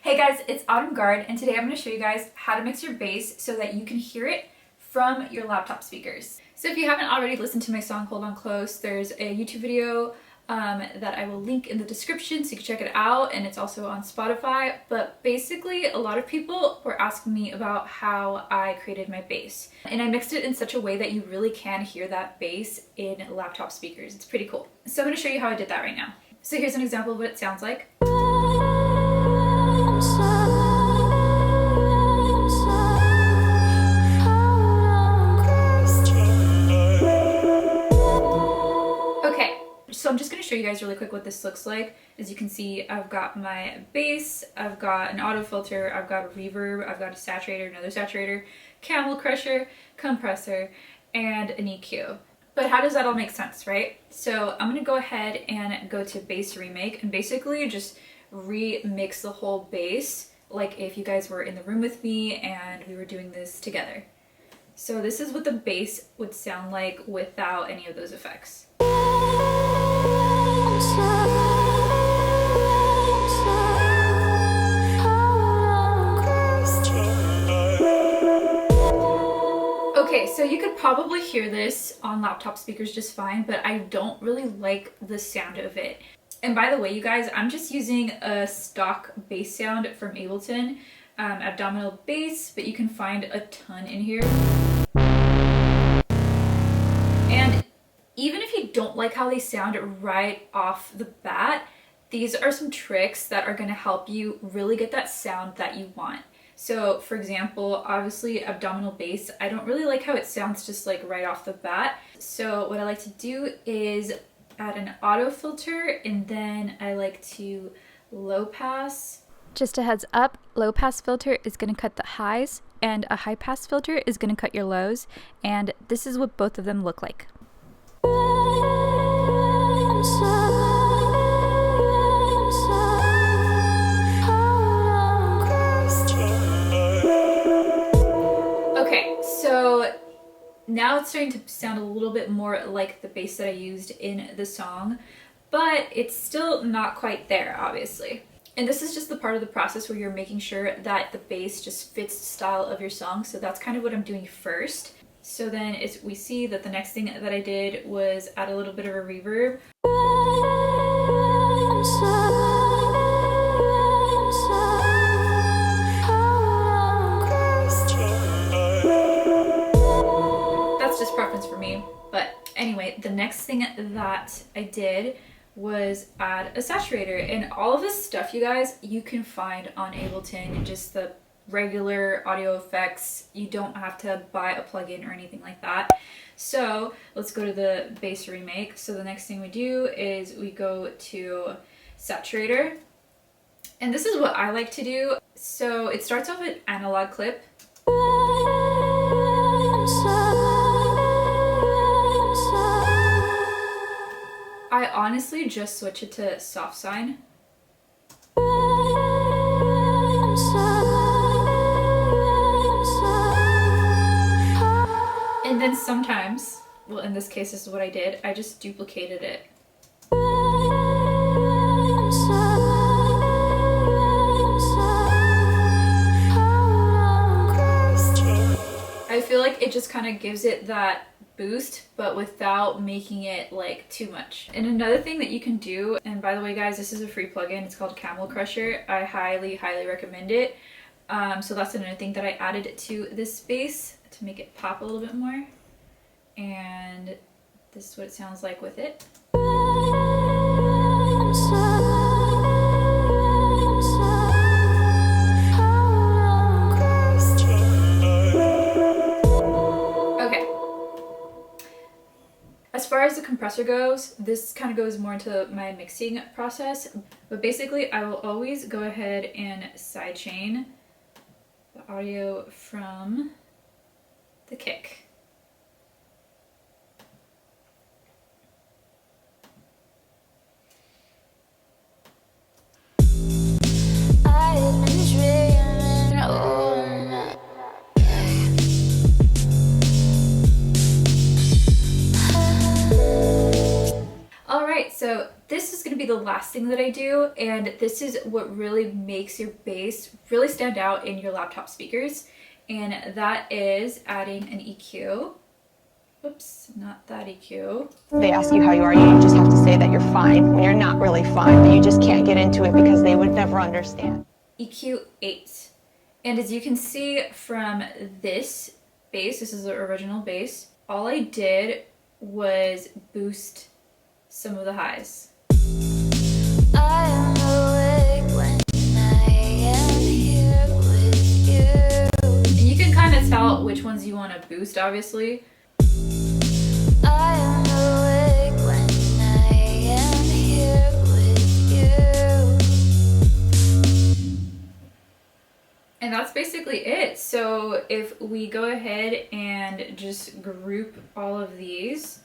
Hey guys, it's Gard, and today I'm going to show you guys how to mix your bass so that you can hear it from your laptop speakers. So if you haven't already listened to my song Hold On Close, there's a YouTube video that I will link in the description so you can check it out, and it's also on Spotify. But basically, a lot of people were asking me about how I created my bass. And I mixed it in such a way that you really can hear that bass in laptop speakers. It's pretty cool. So I'm going to show you how I did that right now. So here's an example of what it sounds like. So I'm just going to show you guys really quick what this looks like. As you can see, I've got my bass, I've got an auto filter, I've got a reverb, I've got a saturator, another saturator, camel crusher, compressor, and an EQ. But how does that all make sense, right? So I'm going to go ahead and go to bass remake and basically just remix the whole bass like if you guys were in the room with me and we were doing this together. So this is what the bass would sound like without any of those effects. Okay, so you could probably hear this on laptop speakers just fine, but I don't really like the sound of it. And by the way, you guys, I'm just using a stock bass sound from Ableton, abdominal bass, but you can find a ton in here. And even if you don't like how they sound right off the bat, these are some tricks that are going to help you really get that sound that you want. So for example, obviously abdominal bass, I don't really like how it sounds just like right off the bat. So what I like to do is add an auto filter, and then I like to low pass. Just a heads up, low pass filter is going to cut the highs and a high pass filter is going to cut your lows, and this is what both of them look like. Okay, so now it's starting to sound a little bit more like the bass that I used in the song, but it's still not quite there, obviously. And this is just the part of the process where you're making sure that the bass just fits the style of your song, so that's kind of what I'm doing first. So then we see that the next thing that I did was add a little bit of a reverb. That's just preference for me. But anyway, the next thing that I did was add a saturator. And all of this stuff, you guys, you can find on Ableton, just the regular audio effects. You don't have to buy a plugin or anything like that. So let's go to the bass remake. So the next thing we do is we go to saturator, and this is what I like to do. So it starts off with analog clip, I honestly just switch it to soft sine. And then sometimes, well, in this case, this is what I did, I just duplicated it. I feel like it just kind of gives it that boost, but without making it like too much. And another thing that you can do, and by the way guys, this is a free plugin, it's called Camel Crusher. I highly recommend it. So that's another thing that I added to this bass to make it pop a little bit more, and this is what it sounds like with it. Okay, as far as the compressor goes, this kind of goes more into my mixing process, but basically I will always go ahead and sidechain the audio from the kick. Alright, so So this is going to be the last thing that I do, and this is what really makes your bass really stand out in your laptop speakers, and that is adding an EQ. Oops, not that EQ. They ask you how you are, you just have to say that you're fine when you're not really fine, but you just can't get into it because they would never understand. EQ 8. And as you can see from this bass, this is the original bass, all I did was boost some of the highs. I am awake when I am here with you. And you can kind of tell which ones you want to boost, obviously. I am awake when I am here with you. And that's basically it. So if we go ahead and just group all of these.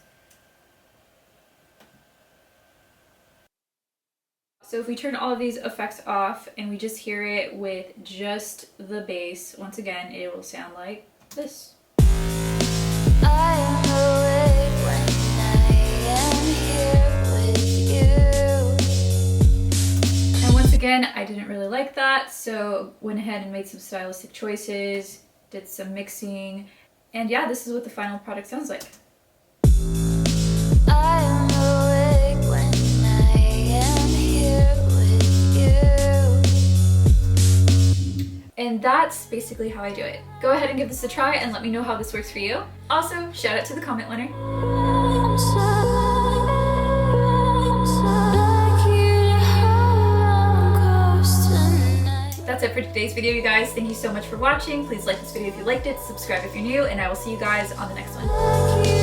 So if we turn all of these effects off and we just hear it with just the bass, once again, it will sound like this. I am awake when I am here with you. And once again, I didn't really like that, so went ahead and made some stylistic choices, did some mixing, and yeah, this is what the final product sounds like. I am awake when I am here with you. And that's basically how I do it. Go ahead and give this a try and let me know how this works for you. Also, shout out to the comment winner. I'm so like you to hold close tonight. That's it for today's video, you guys. Thank you so much for watching. Please like this video if you liked it, subscribe if you're new, and I will see you guys on the next one. Like you